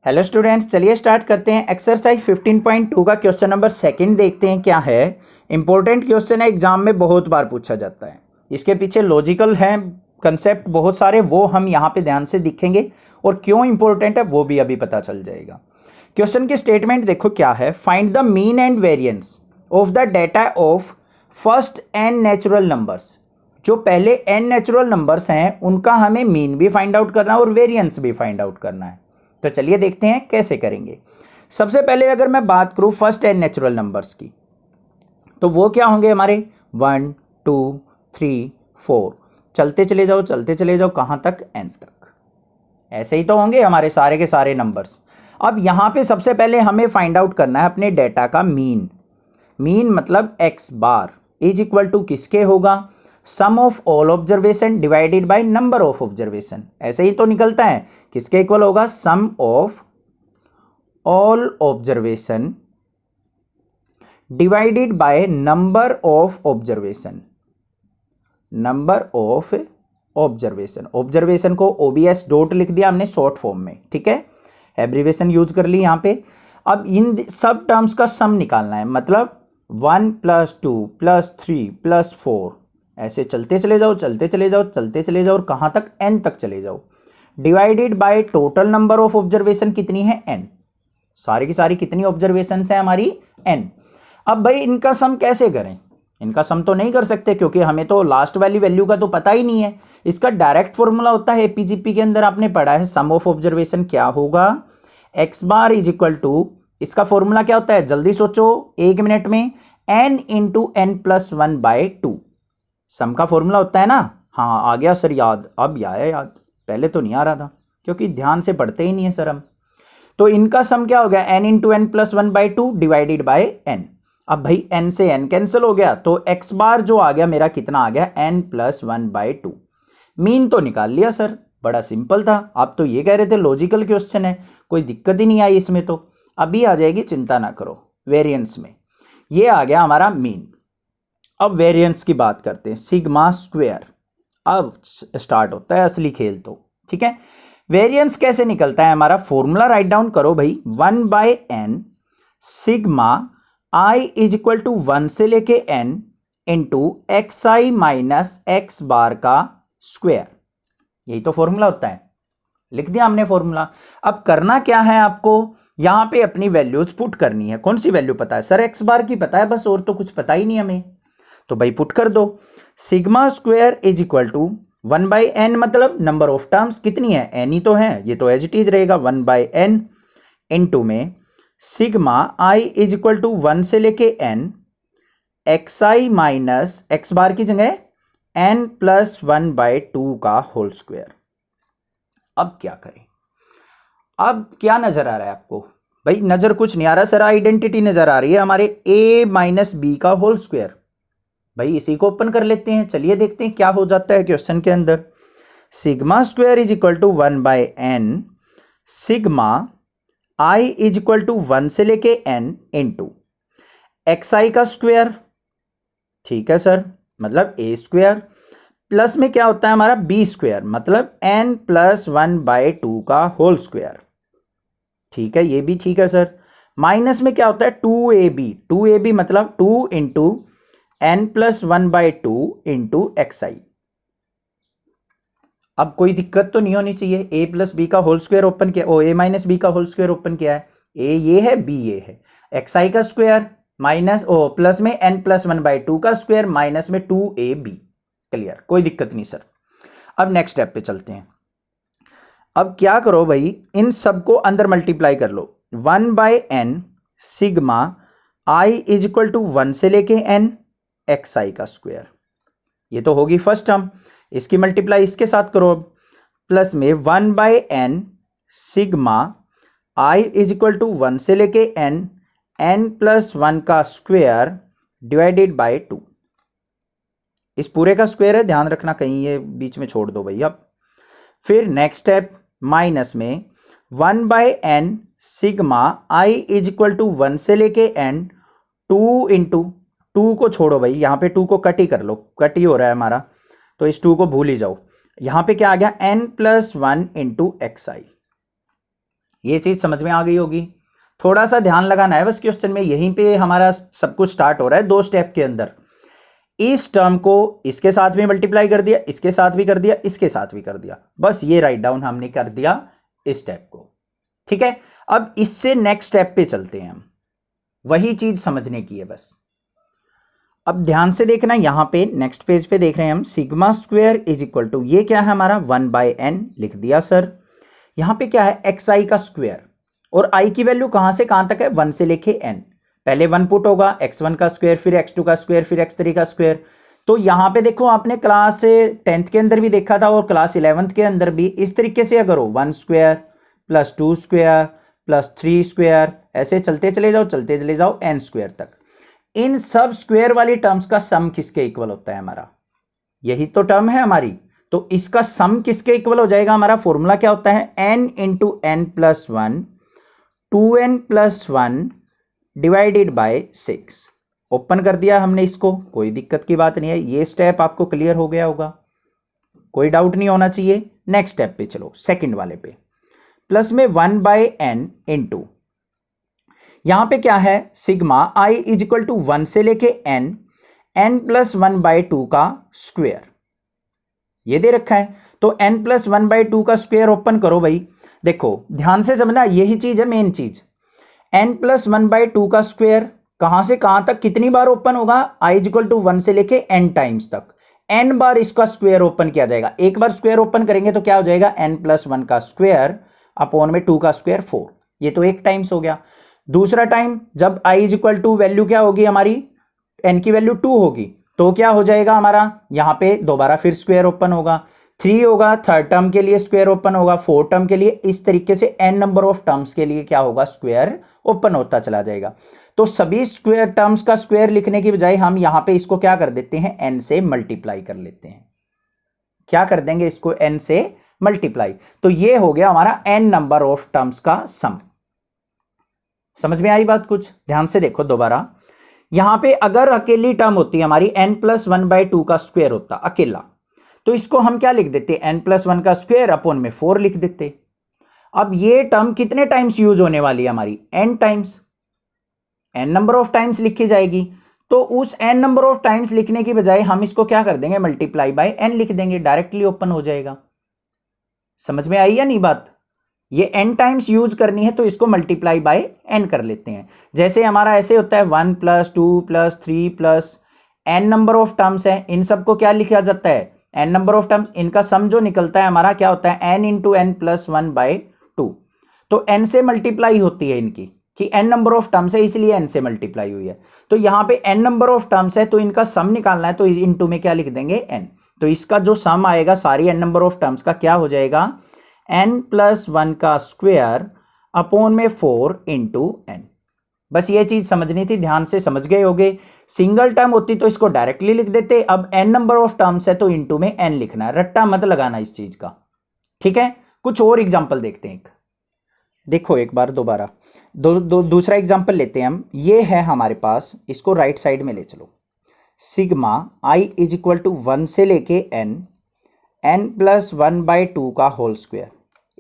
Hello students, चलिए start करते हैं। एक्सरसाइज 15.2 का क्वेश्चन नंबर सेकंड देखते हैं क्या है। इंपॉर्टेंट क्वेश्चन है, एग्जाम में बहुत बार पूछा जाता है। इसके पीछे लॉजिकल है कंसेप्ट बहुत सारे, वो हम यहाँ पे ध्यान से दिखेंगे और क्यों इंपॉर्टेंट है वो भी अभी पता चल जाएगा। क्वेश्चन की स्टेटमेंट देखो क्या है। Find the mean and variance of the data of first n natural numbers. जो पहले n नेचुरल नंबर्स हैं उनका हमें मीन भी फाइंड आउट करना है और वेरियंस भी फाइंड आउट करना है। तो चलिए देखते हैं कैसे करेंगे। सबसे पहले अगर मैं बात करूं फर्स्ट n नेचुरल नंबर्स की, तो वो क्या होंगे हमारे 1 2 3 4। चलते चले जाओ कहाँ तक, n तक। ऐसे ही तो होंगे हमारे सारे के सारे नंबर्स। अब यहाँ पे सबसे पहले हमें फाइंड आउट करना है अपने डेटा का मीन। मीन मतलब x bar is equal to किसके होगा, sum of all observation divided by number of observation. ऐसे ही तो निकलता है, किसके इक्वल होगा, sum of all observation divided by number of observation. Number of observation, observation को OBS डॉट लिख दिया हमने शॉर्ट फॉर्म में, ठीक है, एब्रीवेशन यूज कर ली यहाँ पे। अब इन सब टर्म्स का सम निकालना है, मतलब 1 + 2 + 3 + 4। ऐसे चलते चले जाओ और कहाँ तक, n तक चले जाओ। Divided by total number of observation कितनी है, n। सारी की सारी कितनी ऑब्जर्वेशन है हमारी, n। अब भाई इनका सम कैसे करें, इनका सम तो नहीं कर सकते क्योंकि हमें तो लास्ट वाली वैल्यू का तो पता ही नहीं है। इसका डायरेक्ट फॉर्मूला होता है, APGP के अंदर आपने पढ़ा है, सम ऑफ ऑब्जर्वेशन क्या होगा, x bar is equal to, इसका फॉर्मूला क्या होता है, जल्दी सोचो 1 मिनट में, n × n+1/2। सम का फॉर्मूला होता है ना। हाँ आ गया सर याद, अब आया याद, पहले तो नहीं आ रहा था क्योंकि ध्यान से पढ़ते ही नहीं है सर हम। तो इनका सम क्या हो गया, n × n+1/2 divided by n। अब भाई n से n कैंसिल हो गया तो x बार जो आ गया मेरा कितना आ गया, n+1/2। मीन तो निकाल लिया सर, बड़ा सिंपल था। आप तो ये कह रहे थे लॉजिकल क्वेश्चन है, कोई दिक्कत ही नहीं आई इसमें। तो अभी आ जाएगी, चिंता ना करो। वेरिएंस में ये आ गया हमारा मीन। अब वेरिएंस की बात करते हैं, सिग्मा स्क्वायर। अब स्टार्ट होता है असली खेल तो, ठीक है। वेरिएंस कैसे निकलता है हमारा, फॉर्मूला राइट डाउन करो भाई, 1/n sigma i is equal to 1 से लेके n into xi minus x bar का स्क्वायर। यही तो फॉर्मूला होता है, लिख दिया हमने फॉर्मूला। अब करना क्या है आपको, यहां पे अपनी वैल्यूज पुट करनी है। कौन सी वैल्यू पता है सर, x बार की पता है बस, और तो कुछ पता ही नहीं हमें। तो भाई पुट कर दो, sigma square is equal to 1/n, मतलब नंबर ऑफ टर्म्स कितनी है, n ही तो है, ये तो एज इट इज रहेगा 1/n इंटू में sigma i is equal to 1 से लेके n xi minus x bar की जगह n+1/2 का होल स्क्वायर। अब क्या करें, अब क्या नजर आ रहा है आपको, भाई नजर कुछ नहीं आ रहा सर, आइडेंटिटी नजर आ रही है हमारे a - b का होल स्क्वायर। भाई इसी को ओपन कर लेते हैं, चलिए देखते हैं क्या हो जाता है क्वेश्चन के अंदर। Sigma square is equal to 1/n sigma i is equal to 1 से लेके n इंटू xi का स्क्वायर, ठीक है सर, मतलब a स्क्वायर, प्लस में क्या होता है हमारा b स्क्वायर, मतलब n+1/2 का होल स्क्वायर, ठीक है, ये भी ठीक है सर। माइनस में क्या होता है 2ab मतलब 2 इंटू n+1/2 इंटू xi। अब कोई दिक्कत तो नहीं होनी चाहिए, a + b का होल स्क्वायर ओपन किया, a - b का होल स्क्वायर ओपन किया है, a ये है b ये है, xi का स्क्वायर माइनस प्लस में n+1/2 का स्क्वायर माइनस में 2ab। क्लियर, कोई दिक्कत नहीं सर। अब नेक्स्ट स्टेप पे चलते हैं। अब क्या करो भाई, इन सबको अंदर मल्टीप्लाई कर लो, 1/n sigma i is equal to 1 से लेके n xi का स्क्वायर। ये तो होगी फर्स्ट टर्म, इसकी मल्टीप्लाई इसके साथ करो, प्लस में 1/n sigma i is equal to 1 से लेके n+1 का स्क्वायर डिवाइडेड बाय 2। इस पूरे का स्क्वायर है, ध्यान रखना कहीं ये बीच में छोड़ दो भाई। अब फिर नेक्स्ट स्टेप, माइनस में 1/n sigma i is equal to 1 से लेके n 2 इंटू 2 को छोड़ो भाई, यहां पे 2 को कट ही कर लो, कट ही हो रहा है हमारा, तो इस 2 को भूल ही जाओ। यहां पे क्या आ गया, n+1 इंटू xi। ये चीज समझ में आ गई होगी। थोड़ा सा ध्यान लगाना है बस क्वेश्चन में, यहीं पे हमारा सब कुछ स्टार्ट हो रहा है 2 स्टेप के अंदर। इस टर्म को इसके साथ भी मल्टीप्लाई कर दिया, इसके साथ भी कर दिया, इसके साथ भी कर दिया, बस ये राइट डाउन हमने कर दिया इस स्टेप को। ठीक है, अब इससे नेक्स्ट स्टेप पे चलते हैं हम, वही चीज समझने की है बस। अब ध्यान से देखना, यहां पे नेक्स्ट पेज पे देख रहे हैं हम, sigma square is equal to, ये क्या है हमारा 1/n लिख दिया सर। यहां पे क्या है xi का स्क्वायर, और i की वैल्यू कहां से कहां तक है, 1 से लेके n। पहले 1 पुट होगा, x1 का स्क्वायर, फिर x2 का स्क्वायर, फिर x3 का स्क्वायर। तो यहां पे देखो आपने क्लास 10th के अंदर भी देखा था और क्लास 11th के अंदर भी, इस तरीके से अगर हो 1 square plus 2 square plus 3 square, ऐसे चलते चले जाओ n स्क्वायर तक। इन सब स्क्वायर वाली टर्म्स का सम किसके इक्वल होता है हमारा, यही तो टर्म है हमारी। तो इसका सम किसके इक्वल हो जाएगा, हमारा फॉर्मूला क्या होता है, n into n plus 1 2n plus 1 divided by 6। Open कर दिया हमने इसको, कोई दिक्कत की बात नहीं है, ये स्टेप आपको क्लियर हो गया होगा, कोई डाउट नहीं होना चाहिए। नेक्स्ट स्टेप पे चलो, सेकंड वाले पे, प्लस में 1/n इंटू, यहां पे क्या है, sigma i is equal to 1 से लेके n प्लस 1/2 का स्क्वायर, ये दे रखा है। तो n प्लस 1/2 का स्क्वायर ओपन करो भाई, देखो ध्यान से समझना, यही चीज है मेन चीज। n प्लस 1/2 का स्क्वायर कहां से कहां तक कितनी बार ओपन होगा, i इज इक्वल टू 1 से लेके n टाइम्स तक, n बार इसका स्क्वायर ओपन किया जाएगा। एक बार स्क्वायर ओपन करेंगे तो क्या हो जाएगा, n प्लस 1 का स्क्वायर अपॉन में 2 का स्क्वायर 4, ये तो एक टाइम्स हो गया। दूसरा टाइम जब i is equal to value क्या होगी हमारी, n की वैल्यू 2 होगी, तो क्या हो जाएगा हमारा, यहां पे दोबारा फिर स्क्वायर ओपन होगा, 3 होगा, थर्ड टर्म के लिए स्क्वायर ओपन होगा, 4 टर्म के लिए, इस तरीके से n नंबर ऑफ टर्म्स के लिए क्या होगा, स्क्वायर ओपन होता चला जाएगा। तो सभी स्क्वायर टर्म्स का स्क्वायर लिखने की बजाय हम यहां पे इसको क्या कर देते हैं, n से मल्टीप्लाई कर लेते हैं। क्या कर देंगे इसको, n से मल्टीप्लाई, तो ये हो गया हमारा n नंबर ऑफ टर्म्स का सम। समझ में आई बात कुछ, ध्यान से देखो दोबारा, यहां पे अगर अकेली टर्म होती हमारी n प्लस 1/2 का स्क्वायर होता अकेला, तो इसको हम क्या लिख देते, n प्लस 1 का स्क्वायर अपॉन में 4 लिख देते। अब ये टर्म कितने टाइम्स यूज होने वाली है हमारी, n times, n number of times लिखी जाएगी। तो उस n नंबर ऑफ टाइम्स लिखने की बजाय हम इसको क्या कर देंगे, मल्टीप्लाई बाय n लिख देंगे, डायरेक्टली ओपन हो जाएगा। समझ में आई या नहीं बात, ये n टाइम्स यूज करनी है तो इसको मल्टीप्लाई बाय n कर लेते हैं। जैसे हमारा ऐसे होता है 1 plus 2 plus 3 plus n number of terms है, इन सबको क्या लिखा जाता है, n नंबर ऑफ टर्म्स, इनका सम जो निकलता है हमारा क्या होता है, n इंटू n प्लस 1/2। तो n से मल्टीप्लाई होती है इनकी, कि n नंबर ऑफ टर्म्स है इसलिए n से मल्टीप्लाई हुई है। तो यहां पे n नंबर ऑफ टर्म्स है तो इनका सम निकालना है, तो इंटू में क्या लिख देंगे, n। तो इसका जो सम आएगा सारी n नंबर ऑफ टर्म्स का क्या हो जाएगा, n प्लस 1 का स्क्वायर अपॉन में 4 इंटू n। बस ये चीज समझनी थी, ध्यान से समझ गए होगे। सिंगल टर्म होती तो इसको डायरेक्टली लिख देते, अब n नंबर ऑफ टर्म्स है तो इंटू में n लिखना है, रट्टा मत लगाना इस चीज का। ठीक है, कुछ और एग्जांपल देखते हैं। देखो एक बार दोबारा दूसरा एग्जांपल लेते हैं हम, ये है हमारे पास, इसको राइट साइड में ले चलो, sigma i is equal to 1 से लेके n प्लस 1/2 का होल स्क्वायर।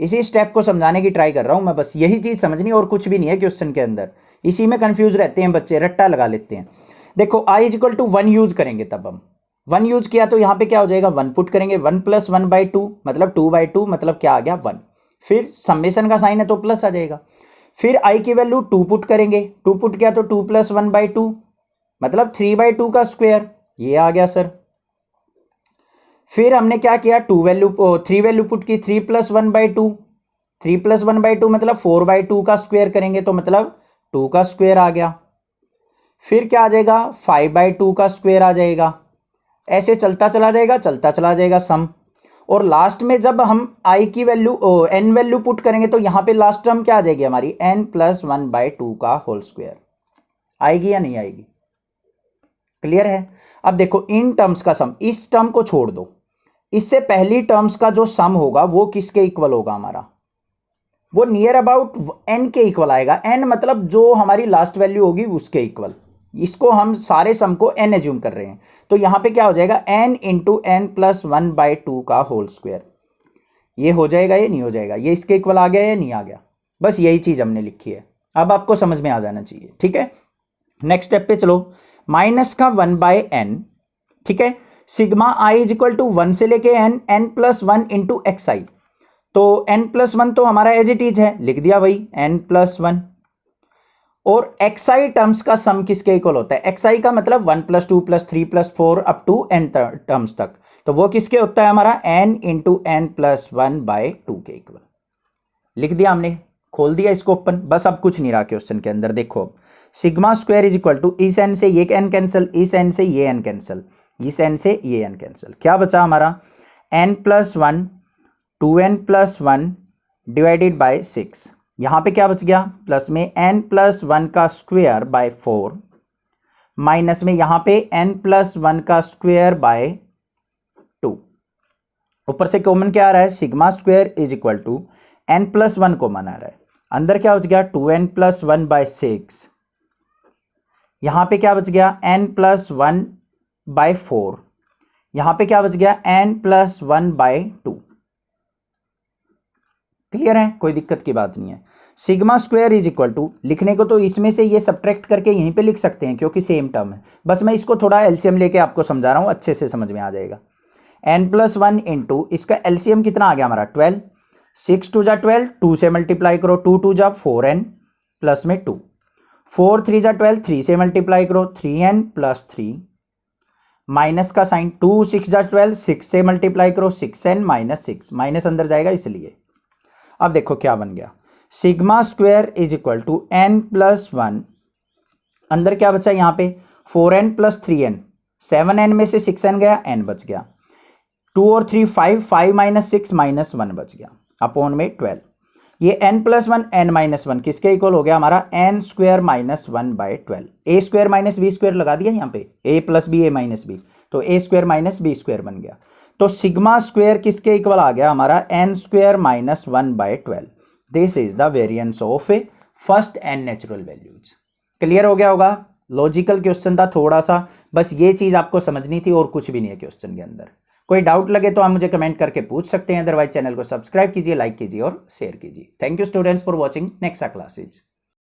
इसी स्टेप को समझाने की ट्राई कर रहा हूं मैं, बस यही चीज समझनी और कुछ भी नहीं है क्वेश्चन के अंदर, इसी में कंफ्यूज रहते हैं बच्चे, रट्टा लगा लेते हैं। देखो i is equal to 1 use करेंगे, तब हम 1 यूज किया तो यहां पे क्या हो जाएगा, 1 पुट करेंगे, 1 प्लस 1/2 मतलब 2/2 मतलब क्या आ गया 1, फिर समेशन का साइन है तो प्लस आ जाएगा। फिर i की वैल्यू 2 पुट करेंगे, 2 पुट किया तो 2 प्लस 1/2 मतलब 3/2 का स्क्वायर, ये आ गया सर। फिर हमने क्या किया, 3 वैल्यू पुट की, 3 प्लस 1/2, 3 प्लस 1/2 मतलब 4/2 का स्क्वायर करेंगे तो मतलब 2 का स्क्वायर आ गया। फिर क्या आ जाएगा, 5/2 का स्क्वायर आ जाएगा, ऐसे चलता चला जाएगा सम। और लास्ट में जब हम i की वैल्यू n वैल्यू पुट करेंगे तो यहां पे लास्ट टर्म क्या आ जाएगी हमारी, n प्लस 1/2 का होल स्क्वायर। आएगी या नहीं आएगी, क्लियर है। अब देखो इन टर्म्स का सम, इस टर्म को छोड़ दो, इससे पहली टर्म्स का जो सम होगा वो किसके इक्वल होगा हमारा, वो नियर अबाउट n के इक्वल आएगा। n मतलब जो हमारी लास्ट वैल्यू होगी उसके इक्वल, इसको हम सारे सम को n एज्यूम कर रहे हैं, तो यहां पे क्या हो जाएगा, n इंटू n प्लस 1/2 का होल स्क्वायर। ये हो जाएगा, ये नहीं हो जाएगा, ये इसके इक्वल आ गया या नहीं आ गया, बस यही चीज हमने लिखी है, अब आपको समझ में आ जाना चाहिए, ठीक है। नेक्स्ट स्टेप पे चलो, माइनस का 1/n, ठीक है। Sigma I is equal to 1 से लेके n+1 इंटू एक्स आई, तो n+1 तो हमारा एज इट इज है, लिख दिया भाई n+1, और एक्स आई टर्म्स का सम किसके इक्वल होता है, एक्स आई का मतलब 1 + 2 + 3 + 4 अप टू n टर्म्स तक, तो वो किसके होता है हमारा n इंटू n+1/2 के इक्वल। लिख दिया हमने, खोल दिया इसको ओपन, बस अब कुछ नहीं रहा क्वेश्चन के अंदर। देखो sigma square is equal to इस n से ये n कैंसिल, इस n से ये n कैंसिल, इस n से ये n कैंसिल, क्या बचा हमारा n+1 2n+1 डिवाइडेड बाय 6, यहां पे क्या बच गया प्लस में n+1 का स्क्वायर बाय 4, माइनस में यहां पे n+1 का स्क्वायर बाय 2, ऊपर से कॉमन क्या आ रहा है sigma square is equal to n+1 common आ रहा है, अंदर क्या बच गया 2n+1/6, यहां पे क्या बच गया n+1/4, यहां पे क्या बच गया n+1/2। क्लियर है, कोई दिक्कत की बात नहीं है। Sigma square is equal to, लिखने को तो इसमें से ये सब्ट्रैक्ट करके यहीं पे लिख सकते हैं क्योंकि सेम टर्म है, बस मैं इसको थोड़ा एलसीएम लेके आपको समझा रहा हूं, अच्छे से समझ में आ जाएगा। n+1 इंटू इसका एलसीएम कितना आ गया हमारा 12, 6 2 जा 12, 2 से मल्टीप्लाई करो, 2 2 जा 4n प्लस में 2, 4 3 जा 12, 3 से मल्टीप्लाई करो 3n प्लस 3, माइनस का साइन 2 6 जा 12, 6 से मल्टीप्लाई करो 6n माइनस 6, माइनस अंदर जाएगा इसलिए। अब देखो क्या बन गया sigma square is equal to n+1, अंदर क्या बचा यहां पे 4n प्लस 3n, 7n में से 6n गया, n बच गया, 2 और 3 5, 5 माइनस 6 माइनस 1 बच गया अपॉन में 12, ये n+1 n-1 किसके इक्वल हो गया हमारा n² minus 1/12, a square minus b square लगा दिया यहाँ पे, a plus B a minus B, तो a² माइनस b स्क्वायर बन गया, तो सिग्मा स्क्वायर किसके इक्वल आ गया हमारा n² minus 1/12। This is the variance of first n natural values. Clear हो गया होगा, लॉजिकल क्वेश्चन था थोड़ा सा, बस ये चीज आपको समझनी थी और कुछ भी नहीं है क्वेश्चन के अंदर। कोई डाउट लगे तो आप मुझे कमेंट करके पूछ सकते हैं, अदरवाइज चैनल को सब्सक्राइब कीजिए, लाइक कीजिए और शेयर कीजिए। Thank you students for watching, next classes.